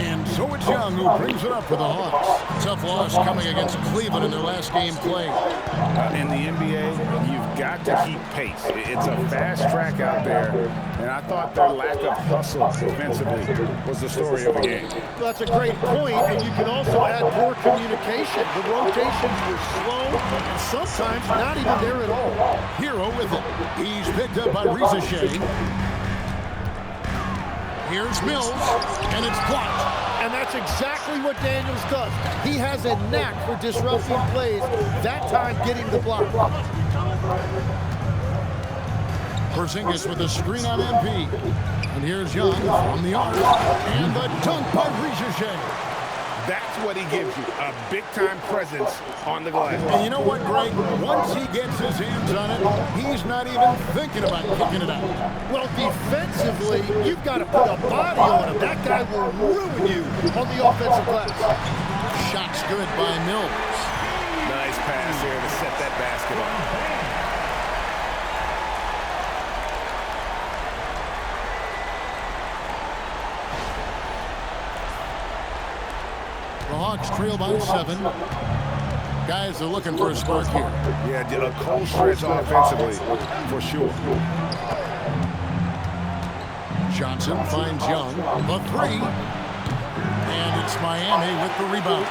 And so it's Young who brings it up for the Hawks. Tough loss coming against Cleveland in their last game played. In the NBA, you've got to keep pace. It's a fast track out there, and I thought their lack of hustle offensively was the story of the game. Well, that's a great point, and you can also add poor communication. The rotations were slow and sometimes not even there at all. Hero with it. He's picked up by Ricochet. Here's Mills, and it's blocked. And that's exactly what Daniels does. He has a knack for disrupting plays, that time getting the block. Porzingis with a screen on MP. And here's Young from the arc. And the dunk by Ricochet. That's what he gives you, a big-time presence on the glass. And you know what, Greg? Once he gets his hands on it, he's not even thinking about kicking it out. Well, defensively, you've got to put a body on him. That guy will ruin you on the offensive glass. Shot's good by Mills. Nice pass here to set that basket up. The Hawks trail by 7. Guys are looking for a spark here. Yeah, did a cold stretch offensively, for sure. Johnson finds Young. The 3. And it's Miami with the rebound.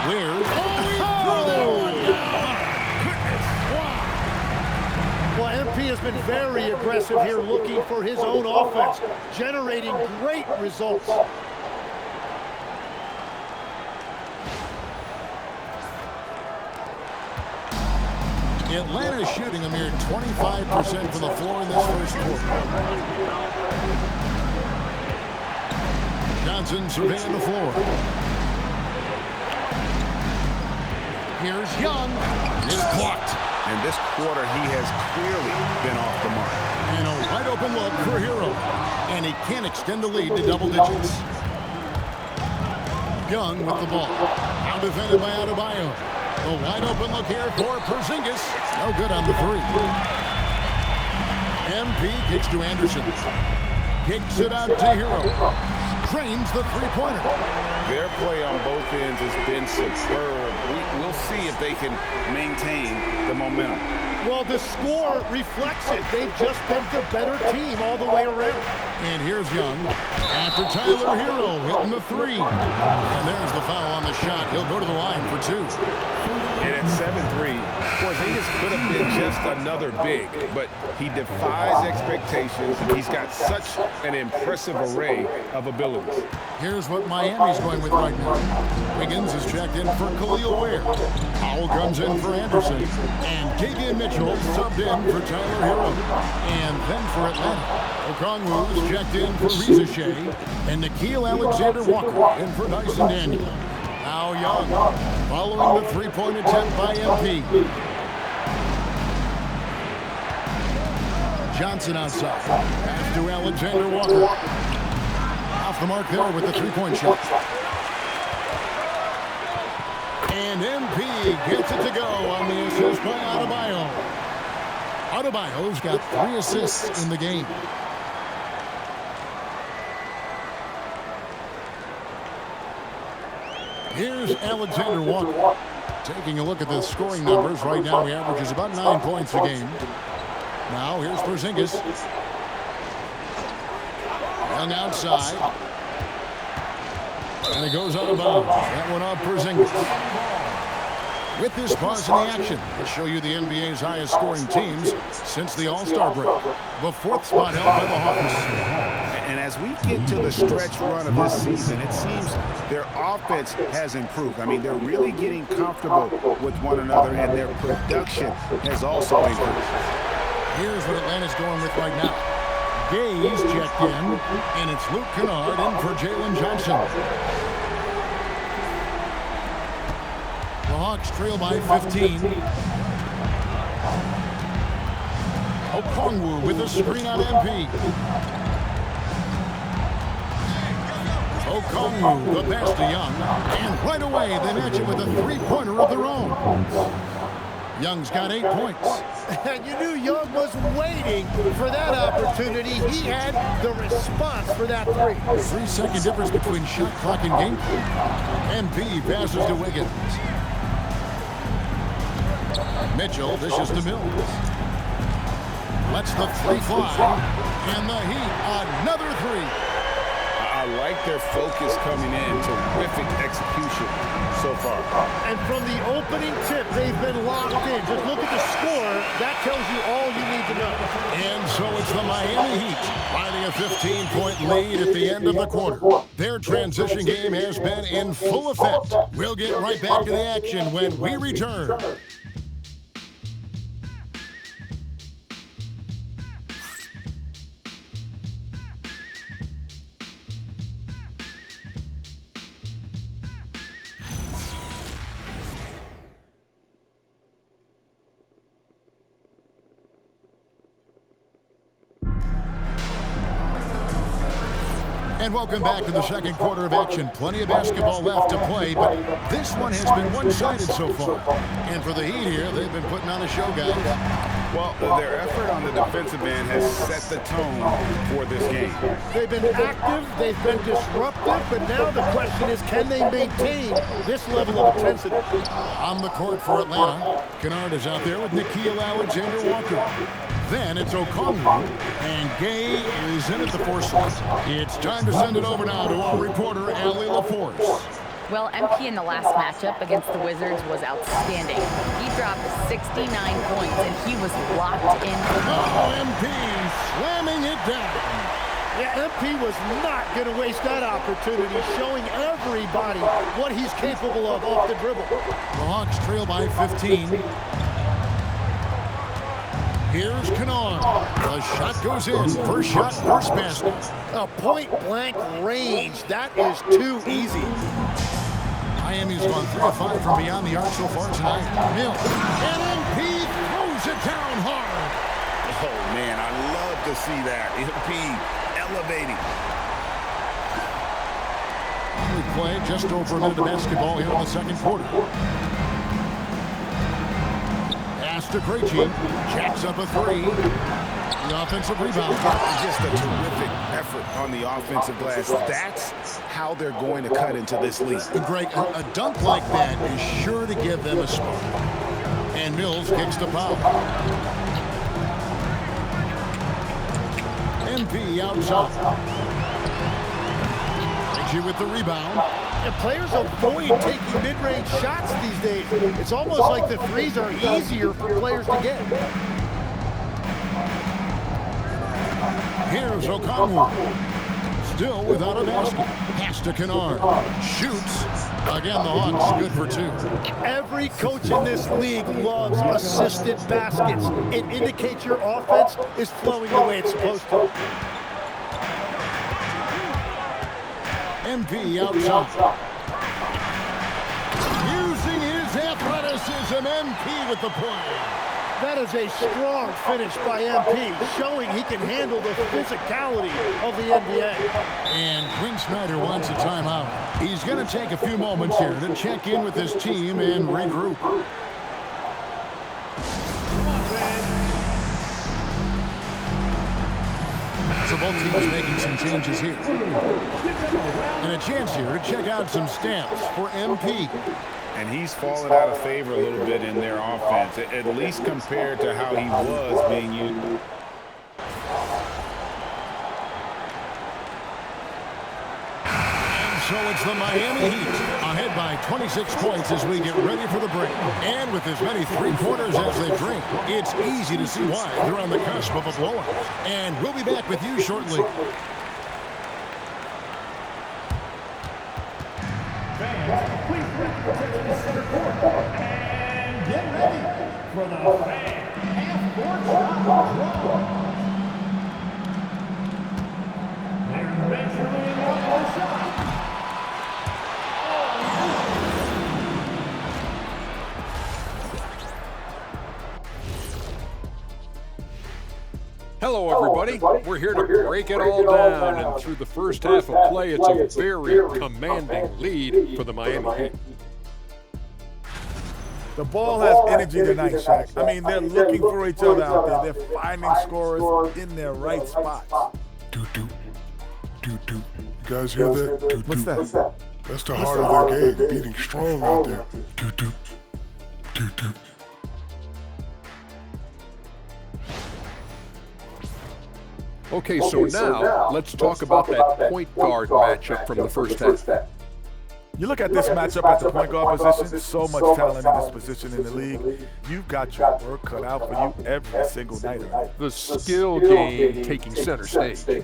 Where's... Well, MP has been very aggressive here, looking for his own offense, generating great results. Atlanta shooting a mere 25% from the floor in this first quarter. Johnson surveying the floor. Here's Young. It's blocked. In this quarter, he has clearly been off the mark. And a wide open look for Hero. And he can't extend the lead to double digits. Young with the ball. Now defended by Adebayo. A wide open look here for Porzingis. No good on the 3. MP kicks to Anderson. Kicks it out to Hero. Drains the three-pointer. Their play on both ends has been superb. We'll see if they can maintain the momentum. Well, the score reflects it. They've just been the better team all the way around. And here's Young. After Tyler Hero hitting the 3. And there's the foul on the shot. He'll go to the line for 2. And at 7-3, Porzingis could have been just another big, but he defies expectations, and he's got such an impressive array of abilities. Here's what Miami's going with right now. Wiggins is checked in for Khalil Ware. Powell comes in for Anderson. And Davian Mitchell subbed in for Tyler Hero. And then for Atlanta, Okongwu is checked in for Ricochet. And Nickeil Alexander-Walker in for Dyson Daniel. Now Young, following the three-point attempt by MP. Johnson outside. Pass to Alexander-Walker. Off the mark there with the three-point shot. And MP gets it to go on the assist by Adebayo. Adebayo's got 3 assists in the game. Here's Alexander Walker. Taking a look at the scoring numbers. Right now he averages about 9 points a game. Now here's Porzingis. Young outside. And it goes out of bounds. That one off Porzingis. With this pause in the action, we'll show you the NBA's highest scoring teams since the All-Star break. The 4th spot held by the Hawks. And as we get to the stretch run of this season, it seems their offense has improved. I mean, they're really getting comfortable with one another, and their production has also increased. Here's what Atlanta's going with right now. Gaze checked in, and it's Luke Kennard in for Jalen Johnson. The Hawks trail by 15. Okongwu with a screen on MP. Okongwu, the pass to Young. And right away, they match it with a three-pointer of their own. Young's got 8 points. And you knew Young was waiting for that opportunity. He had the response for that three. 3-second difference between shot clock and game clock. MP passes to Wiggins. Mitchell dishes to Mills. Lets the three fly. And the Heat, another three. I like their focus coming in. Terrific execution so far. And from the opening tip, they've been locked in. Just look at the score. That tells you all you need to know. And so it's the Miami Heat finding a 15-point lead at the end of the quarter. Their transition game has been in full effect. We'll get right back to the action when we return. And welcome back to the second quarter of action. Plenty of basketball left to play, but this one has been one-sided so far. And for the Heat here, they've been putting on a show, guys. Well, their effort on the defensive end has set the tone for this game. They've been active, they've been disruptive, but now the question is, can they maintain this level of intensity? On the court for Atlanta, Kennard is out there with Nickeil Alexander-Walker. Then it's Okongwu, and Gay is in at the four slot. It's time to send it over now to our reporter, Allie LaForce. Well, MP in the last matchup against the Wizards was outstanding. He dropped 69 points, and he was locked in. Oh, MP slamming it down. Yeah, MP was not going to waste that opportunity, showing everybody what he's capable of off the dribble. The Hawks trail by 15. Here's Kennard. The shot goes in. First shot, first basket. A point-blank range. That is too easy. Miami's gone 3 of 5 from beyond the arc so far tonight. Mills. And MP throws it down hard. Oh, man, I love to see that. MP elevating. We play just over a minute of basketball here in the second quarter. To Trae, jacks up a three. The offensive rebound. Just a terrific effort on the offensive glass. That's how they're going to cut into this league. Greg, a dunk like that is sure to give them a spark. And Mills kicks the foul. MP outside. Reggie with the rebound. And players avoid taking mid-range shots these days. It's almost like the threes are easier for players to get. Here's Okongwu. Still without a basket. Pass to Kennard. Shoots. Again, the Hawks good for 2. Every coach in this league loves assisted baskets. It indicates your offense is flowing the way it's supposed to. MP outside. Using his athleticism, MP with the play. That is a strong finish by MP, showing he can handle the physicality of the NBA. And Quinn Snyder wants a timeout. He's going to take a few moments here to check in with his team and regroup. So both teams making some changes here. And a chance here to check out some stats for MP. And he's fallen out of favor a little bit in their offense, at least compared to how he was being used. So it's the Miami Heat ahead by 26 points as we get ready for the break. And with as many three-pointers as they drink, it's easy to see why they're on the cusp of a blowout. And we'll be back with you shortly. Fans, please protect the center court. And get ready for the fan half-court shot draw. They're measuring up the shot. Hello, everybody. We're here to break it all down, and through the first half of play, it's a very commanding lead for the Miami Heat. The ball has energy tonight, Shaq. I mean, they're looking for each other out there. They're finding scorers in their right spots. Toot-toot. Toot-toot. You guys hear that? Toot-toot. What's that? That's the heart of their game, beating strong out there. Toot-toot. Toot-toot. Okay, so now let's talk about that point guard matchup from the first half. You look at this matchup at the point guard position, so much talent in this position in the league. You've got your work cut out for you every single night. The skill game taking center stage.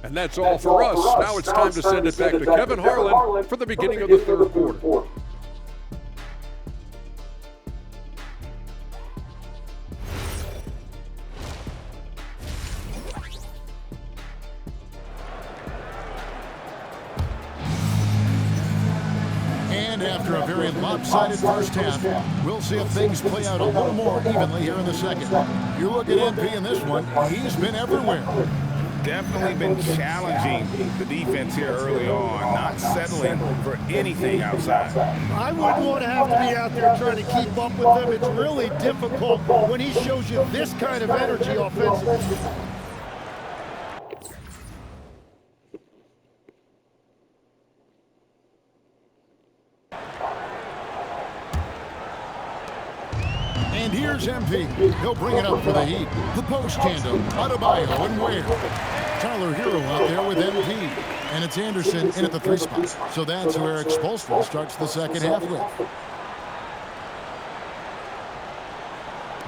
And that's all for us. Now it's time to send it back to Kevin Harlan for the beginning of the third quarter. And after a very lopsided first half, we'll see if things play out a little more evenly here in the second. You look at MP in this one, he's been everywhere. Definitely been challenging the defense here early on, not settling for anything outside. I wouldn't want to have to be out there trying to keep up with them. It's really difficult when he shows you this kind of energy offensively. And here's MP. He'll bring it up for the Heat. The post tandem, Adebayo and Ware. Tyler Hero out there with MP. And it's Anderson in at the 3 spot. So that's where Eric Spoelstra starts the second half with.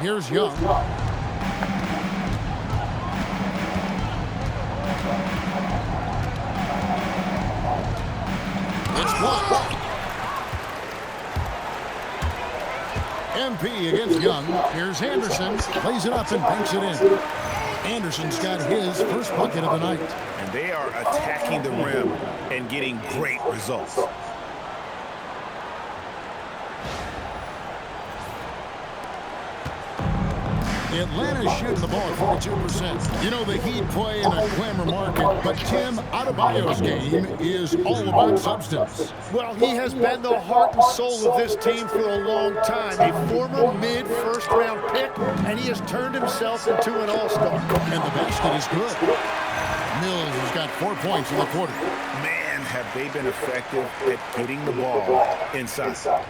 Here's Young. It's blocked. MP against Young. Here's Anderson. Plays it up and banks it in. Anderson's got his first bucket of the night. And they are attacking the rim and getting great results. Atlanta's shooting the ball at 42%. You know, the Heat play in a glamour market, but Tim, Adebayo's game is all about substance. Well, he has been the heart and soul of this team for a long time. A former mid-first-round pick, and he has turned himself into an all-star. And the basket is good. Mills has got 4 points in the quarter. Man, have they been effective at getting the ball inside.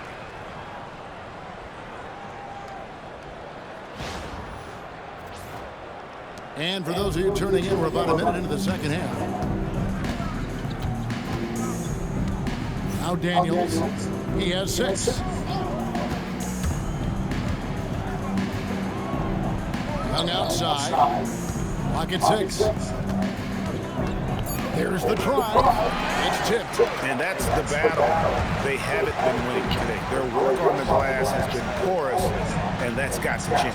And for those of you turning in, we're about a minute into the second half. Now Daniels, he has 6. Young outside, pocket 6. There's the try. It's tipped. And that's the battle they haven't been winning today. Their work on the glass has been porous, and that's got to change.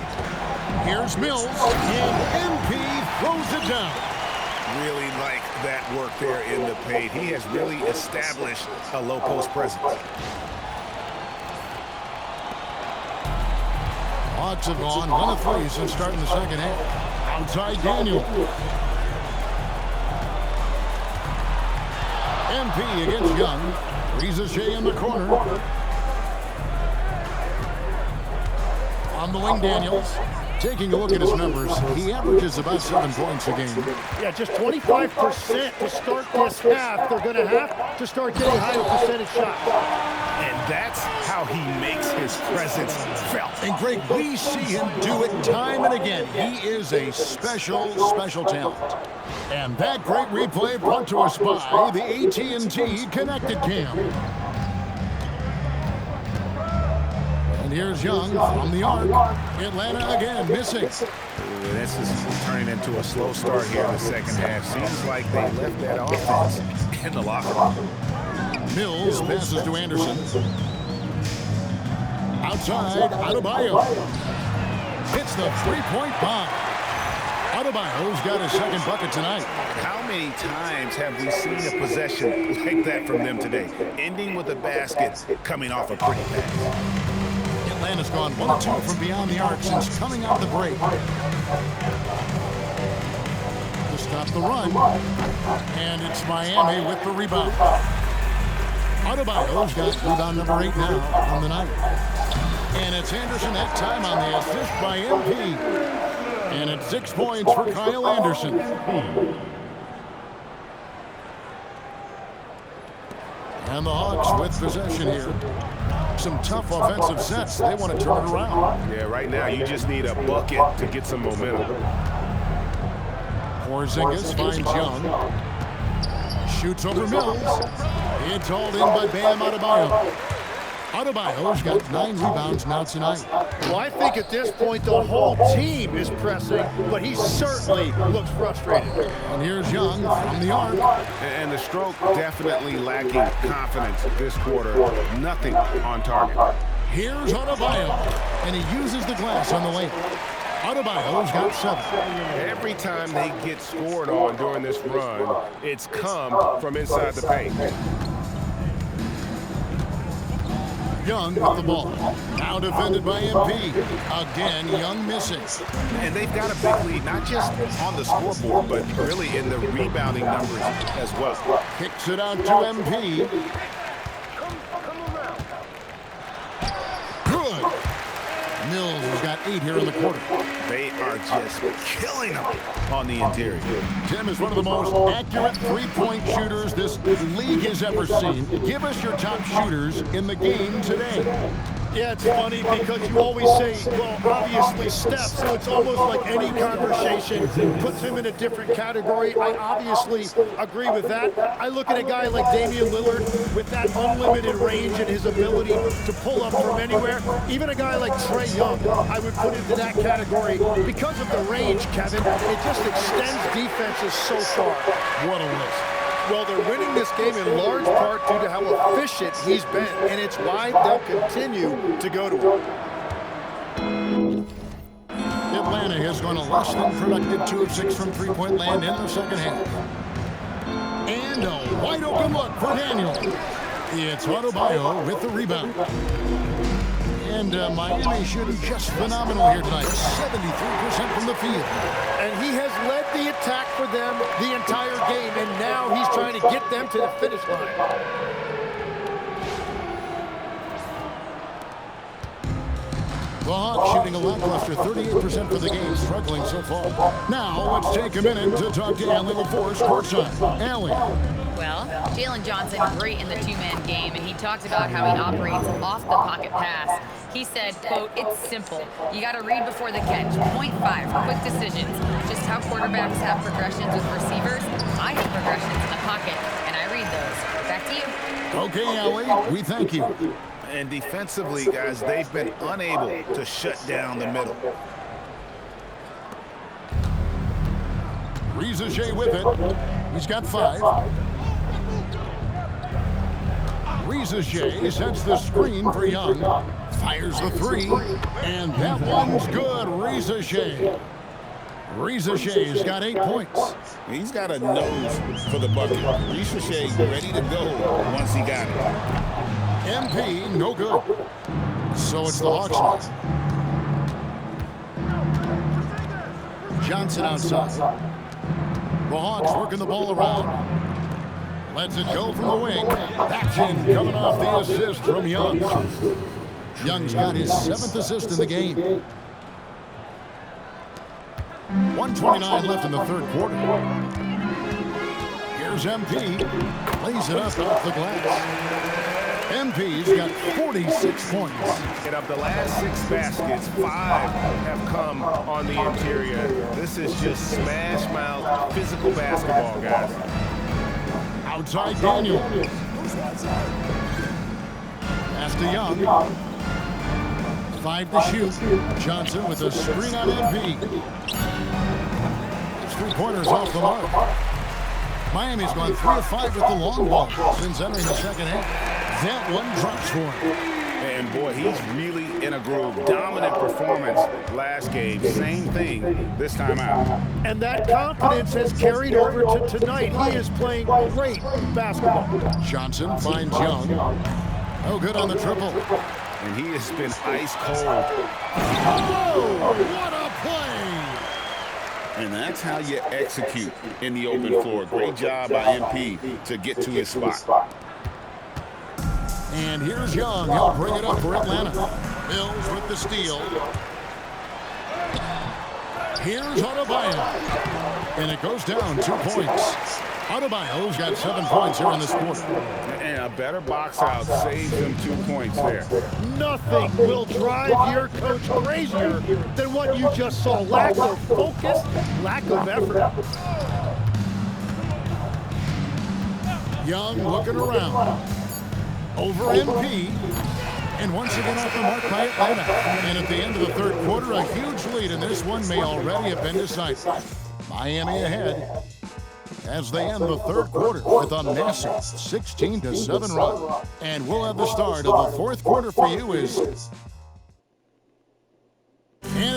Here's Mills, and MP throws it down. Really like that work there in the paint. He has really established a low post presence. Hawks have gone 1 of 3 since starting the second half. Outside Daniel. MP against Young. Ricochet in the corner. On the wing, Daniels. Taking a look at his numbers, he averages about 7 points a game. Yeah, just 25% to start this half. They're going to have to start getting higher percentage shots. And that's how he makes his presence felt. And Greg, we see him do it time and again. He is a special, special talent. And that great replay brought to us by the AT&T Connected Cam. And here's Young from the arc. Atlanta again missing. This is turning into a slow start here in the second half. Seems like they left that offense in the locker room. Mills passes to Anderson. Outside, Adebayo. Hits the three-point bomb. Adebayo's got his second bucket tonight. How many times have we seen a possession like that from them today? Ending with a basket, coming off a pretty pass. Atlanta's gone 1 of 2 from beyond the arc since coming out of the break. To stop the run. And it's Miami with the rebound. Adebayo's got rebound number 8 now on the night. And it's Anderson that time on the assist by MP. And it's 6 points for Kyle Anderson. And the Hawks with possession here. Some tough offensive sets. They want to turn it around. Yeah, right now you just need a bucket to get some momentum. Porzingis finds Young. Shoots over Mills. It's hauled in by Bam Adebayo. Adebayo's got 9 rebounds now tonight. Well, I think at this point the whole team is pressing, but he certainly looks frustrated. And here's Young from the arc. And the stroke definitely lacking confidence this quarter. Nothing on target. Here's Adebayo, and he uses the glass on the lane. Adebayo's got 7. Every time they get scored on during this run, it's come from inside the paint. Young with the ball. Now defended by MP. Again, Young missing. And they've got a big lead, not just on the scoreboard, but really in the rebounding numbers as well. Kicks it out to MP. Good. Mills has got 8 here in the quarter. They are just killing them on the interior. Tim is one of the most accurate three-point shooters this league has ever seen. Give us your top shooters in the game today. Yeah, it's funny because you always say, well, obviously Steph, so it's almost like any conversation puts him in a different category. I obviously agree with that. I look at a guy like Damian Lillard with that unlimited range and his ability to pull up from anywhere. Even a guy like Trae Young, I would put into that category because of the range, Kevin. It just extends defenses so far. What a list. Well, they're winning this game in large part due to how efficient he's been, and it's why they'll continue to go to him. Atlanta has gone a less than productive 2 of 6 from three-point land in the second half. And a wide open look for Daniel. It's Adebayo with the rebound. And Miami shooting just phenomenal here tonight. 73% from the field. And he has led the attack for them the entire game, and now he's trying to get them to the finish line. The Hawks shooting a lackluster 38% for the game, struggling so far. Now, let's take a minute to talk to Allie LaForce courtside. Allie. Well, Jalen Johnson, great in the two-man game, and he talked about how he operates off the pocket pass. He said, quote, "It's simple. You got to read before the catch. 0.5, quick decisions. Just how quarterbacks have progressions with receivers. I have progressions in the pocket, and I read those. Back to you." Okay, Allie, we thank you. And defensively, guys, they've been unable to shut down the middle. Reza Shea with it. He's got 5. Reza Shea sets the screen for Young. Fires the 3. And that one's good. Reza Shea. Reza Shea's got 8 points. He's got a nose for the bucket. Reza Shea ready to go once he got it. MP, no good. So it's the Hawks now. Johnson outside. The Hawks working the ball around. Lets it go from the wing. That's in, coming off the assist from Young. Young's got his 7th assist in the game. 1:29 left in the third quarter. Here's MP. Lays it up off the glass. MP's got 46 points. And of the last 6 baskets, 5 have come on the interior. This is just smash mouth physical basketball, guys. Outside Daniel. Pass to Young. 5 to shoot. Johnson with a screen on MP. His 3-pointers off the mark. Miami's gone 3 of 5 with the long ball since entering the second half. That one drops for him. And boy, he's really in a groove. Dominant performance last game. Same thing this time out. And that confidence has carried over to tonight. He is playing great basketball. Johnson finds Young. No good on the triple. And he has been ice cold. Oh, what a play! And that's how you execute in the open floor. Great job by MP to get to his spot. And here's Young. He'll bring it up for Atlanta. Mills with the steal. Here's Adebayo. And it goes down 2 points. Adebayo's got 7 points here in this quarter. And a better box out saves them 2 points there. Nothing will drive your coach crazier than what you just saw. Lack of focus, lack of effort. Young looking around. Over MP. And once again off the mark by Atlanta. And at the end of the third quarter, a huge lead in this one may already have been decided. Miami ahead as they end the third quarter with a massive 16-7 run. And we'll have the start of the fourth quarter for you And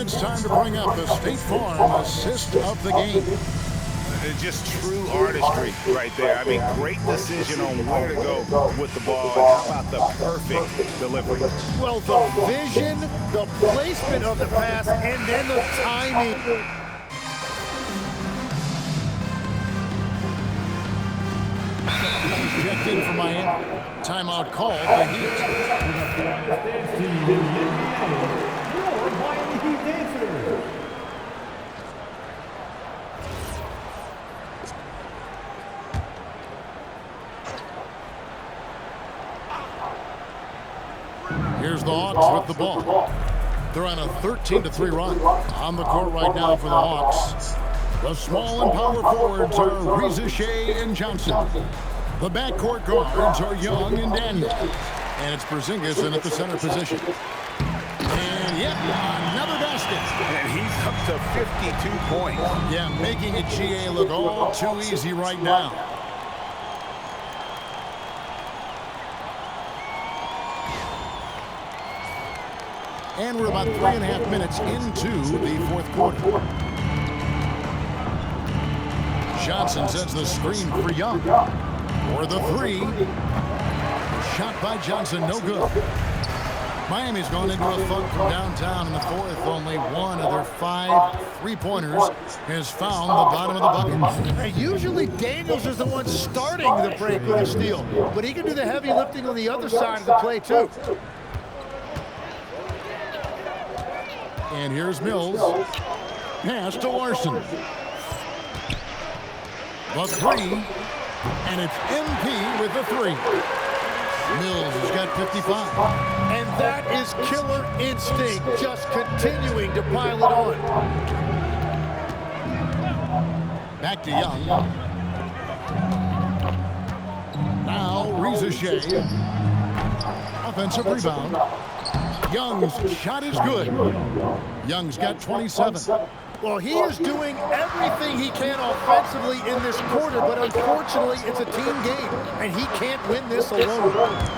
it's time to bring up the State Farm assist of the game. It's just true artistry right there. I mean, great decision on where to go with the ball. And how about the perfect delivery? Well, the vision, the placement of the pass, and then the timing. He's checked in for Miami. Timeout called the Heat. Here's the Hawks with the ball. They're on a 13-3 run on the court right now for the Hawks. The small and power forwards are Reza Shea and Johnson. The backcourt guards are Young and Daniel. And it's Porzingis in at the center position. And yep, another basket. And he's up to 52 points. Yeah, making it GA look all too easy right now. And we're about 3.5 minutes into the fourth quarter. Johnson sets the screen for Young. For the three. Shot by Johnson, no good. Miami's gone into a funk from downtown in the fourth. Only one of their 5 three-pointers has found the bottom of the bucket. And usually Daniels is the one starting the break with a steal. But he can do the heavy lifting on the other side of the play, too. And here's Mills. Pass to Larson. The three. And it's MP with the three. Mills has got 55. And that is killer instinct, just continuing to pile it on. Back to Young. Now Reza Shea. Offensive rebound. Young's shot is good. Young's got 27. Well, he is doing everything he can offensively in this quarter, but unfortunately, it's a team game, and he can't win this alone.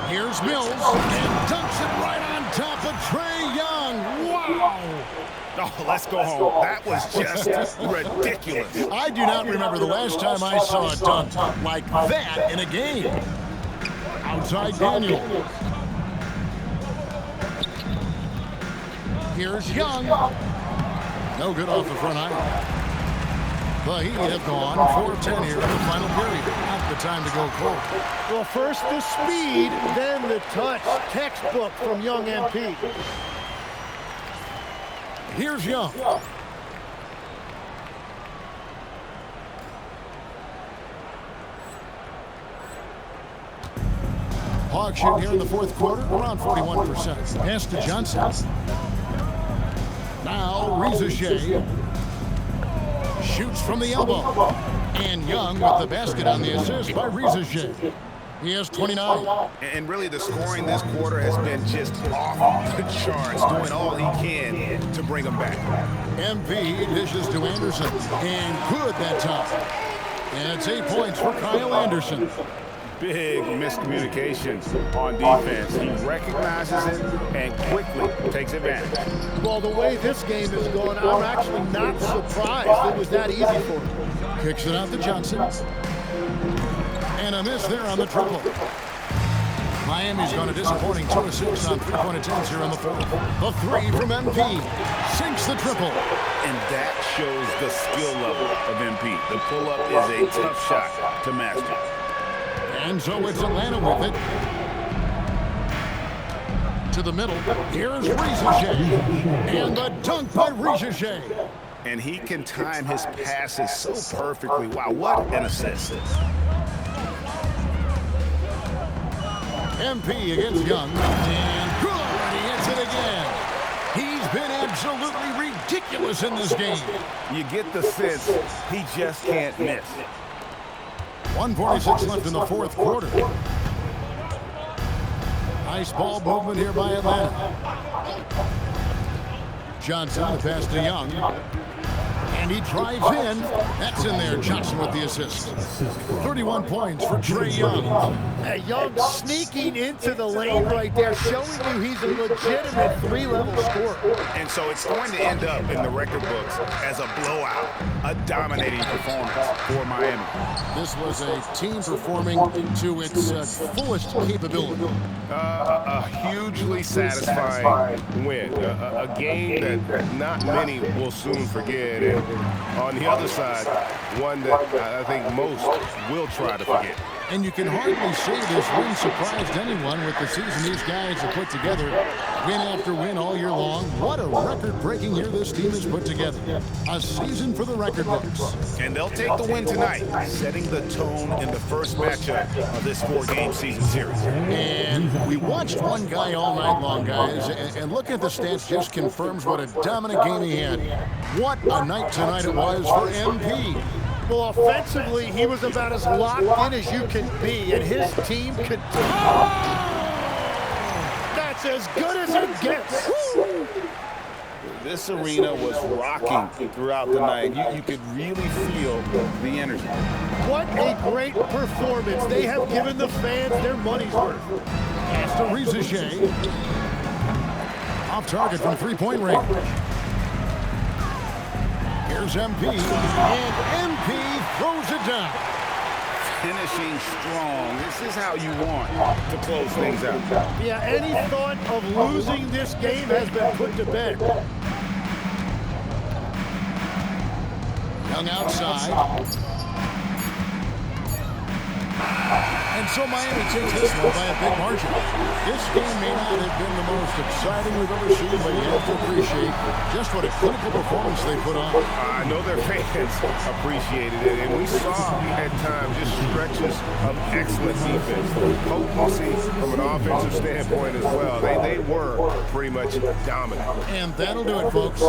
Here's Mills, and dunks it right on top of Trae Young. Wow! Oh, let's go home. That was just ridiculous. I do not remember the last time I saw a dunk like that in a game. Outside Daniel. Here's Young. No good off the front iron. The Heat have gone 4 of 10 here in the final period. Not the time to go cold. Well, first the speed, then the touch. Textbook from Young MP. Here's Young. Hawks shooting here in the fourth quarter, around 41%. Pass to Johnson. Now Reza Shea shoots from the elbow. And Young with the basket on the assist by Reza Shea. He has 29. And really the scoring this quarter has been just off the charts, doing all he can to bring them back. MP dishes to Anderson. And good that time. And it's 8 points for Kyle Anderson. Big miscommunication on defense. He recognizes it and quickly takes advantage. Well, the way this game is going, I'm actually not surprised it was that easy for him. Kicks it out to Johnson. And a miss there on the triple. Miami's gone a disappointing 2 of 6 on three-point attempts here in the fourth. The three from MP. Sinks the triple. And that shows the skill level of MP. The pull-up is a tough shot to master. And so it's Atlanta with it. to the middle. Here's Rizage. And the dunk by Rizage. And he can time his passes so perfectly. Wow, what an assist. MP against Young. And good. He hits it again. He's been absolutely ridiculous in this game. You get the sense he just can't miss. 1:46 left in the fourth quarter. Nice ball movement here by Atlanta. Johnson, the pass to Young. And he drives in. That's in there. Johnson with the assist. 31 points for Trae Young. Young sneaking into the lane right there, showing you he's a legitimate three-level scorer. And so it's going to end up in the record books as a blowout, a dominating performance for Miami. This was a team performing to its fullest capability. A hugely satisfying win. A game that not many will soon forget. And on the other side, one that I think most will try to forget. And you can hardly say this win surprised anyone with the season these guys have put together. Win after win all year long. What a record-breaking year this team has put together. A season for the record books. And they'll take the win tonight, setting the tone in the first matchup of this 4-game season series. And we watched one guy all night long, guys, and looking at the stats just confirms what a dominant game he had. What a night tonight it was for MP. Well, offensively, he was about as locked in as you can be, and his team could... That's as good as it gets. This arena was rocking throughout the night. You could really feel the energy. What a great performance. They have given the fans their money's worth. Pass to Rizage. Off target from three-point range. Here's MP, and MP throws it down. Finishing strong. This is how you want to close things out. Yeah, any thought of losing this game has been put to bed. Young outside. And so Miami takes this one by a big margin. This game may not have been the most exciting we've ever seen, but you have to appreciate just what a clinical performance they put on. I know their fans appreciated it, and we saw at times just stretches of excellent defense, potency from an offensive standpoint as well. They were pretty much dominant. And that'll do it, folks.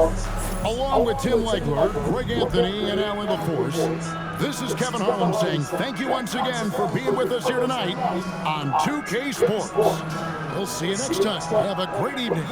Along with Tim Legler, Greg Anthony, and Alan LaForce, this is Kevin Harlan saying thank you once again for being with us here tonight on 2K Sports. We'll see you next time. Have a great evening.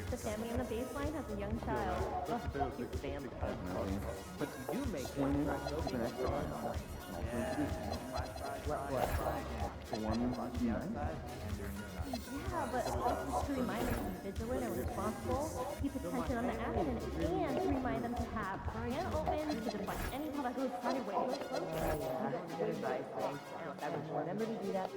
The family on the baseline has a young child. Oh, cute family. But you do make one track open extra hard. Yeah, but also to remind them to be vigilant and responsible, keep attention on the action, and to remind them to have can open to deflect any ball that goes sideways. Good advice, thanks. I would remember to do that.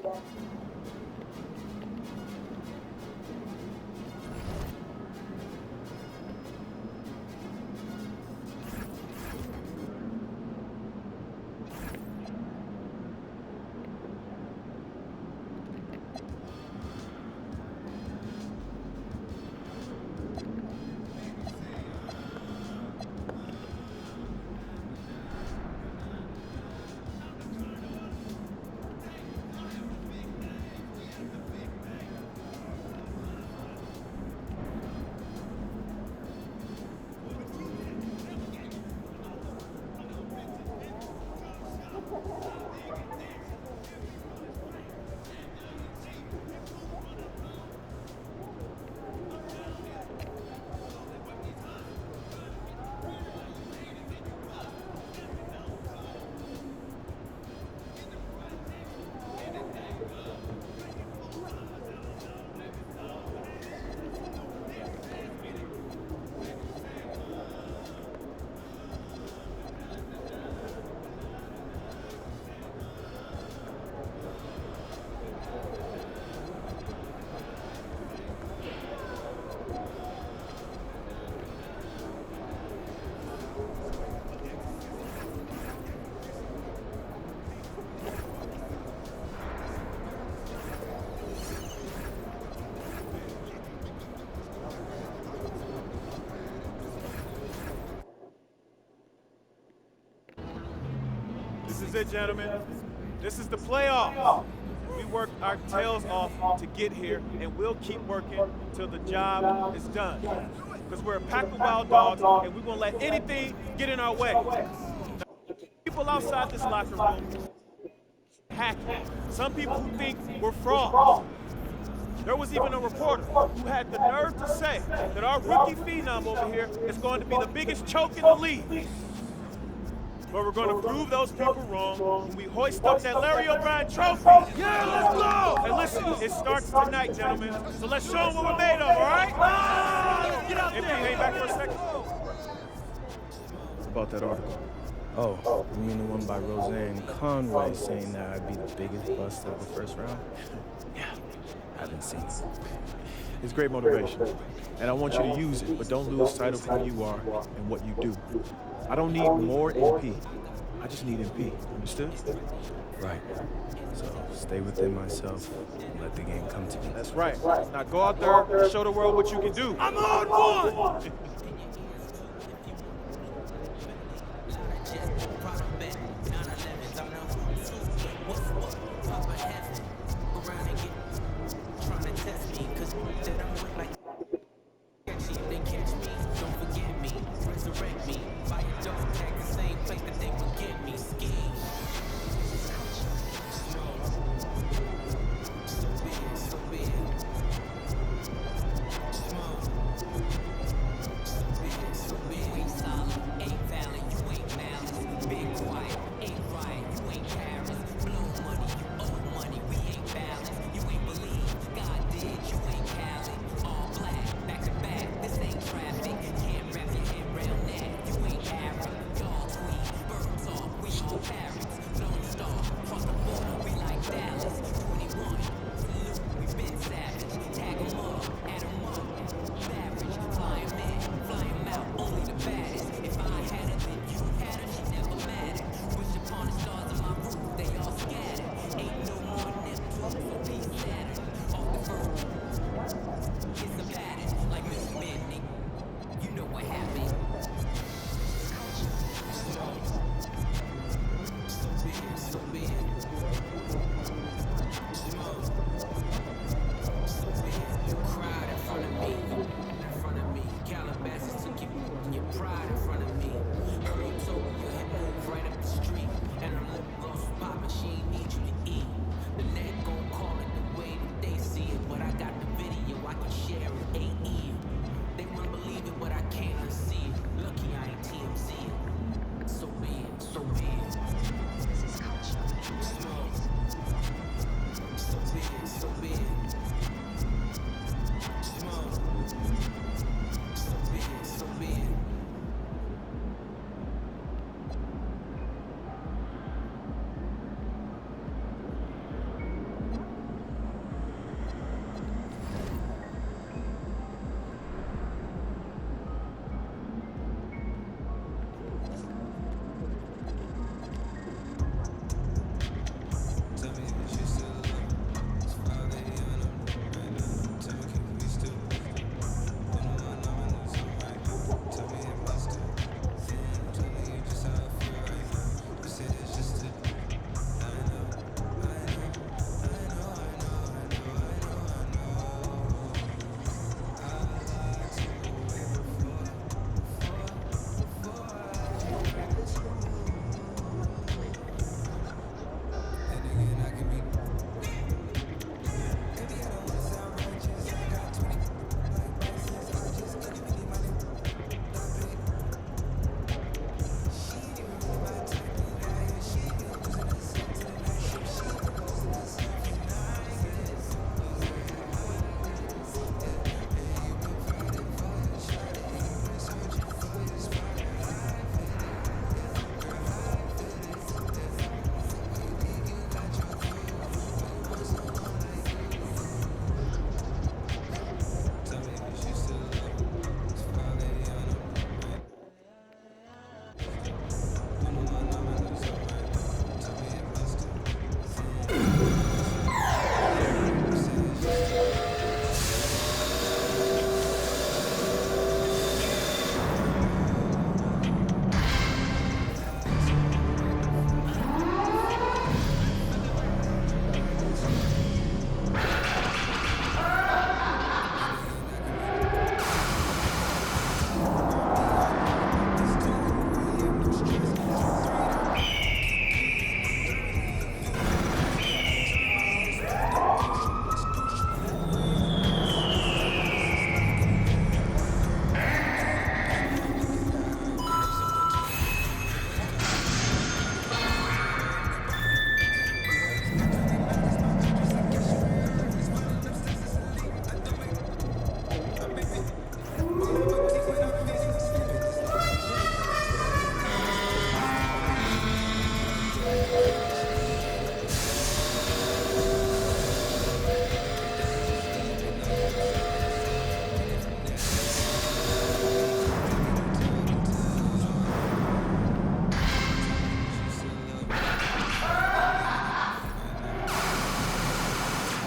This is it, gentlemen. This is the playoffs. We worked our tails off to get here, and we'll keep working till the job is done. Because we're a pack of wild dogs, and we won't let anything get in our way. Now, people outside this locker room hacking. Some people who think we're frauds. There was even a reporter who had the nerve to say that our rookie phenom over here is going to be the biggest choke in the league. But we're going to prove those people wrong when we hoist up that Larry O'Brien trophy. Yeah, let's go! And listen, it starts tonight, gentlemen. So let's show them what we're made of, all right? Get out there. Hang back for a second. About that article. Oh, you mean the one by Roseanne Conway saying that I'd be the biggest bust of the first round? Yeah, I haven't seen it. It's great motivation, and I want you to use it, but don't lose sight of who you are and what you do. I don't need more MP. I just need MP. Understood? Right. So stay within myself and let the game come to me. That's right. Now go out there and show the world what you can do. I'm on one!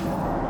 Trampled.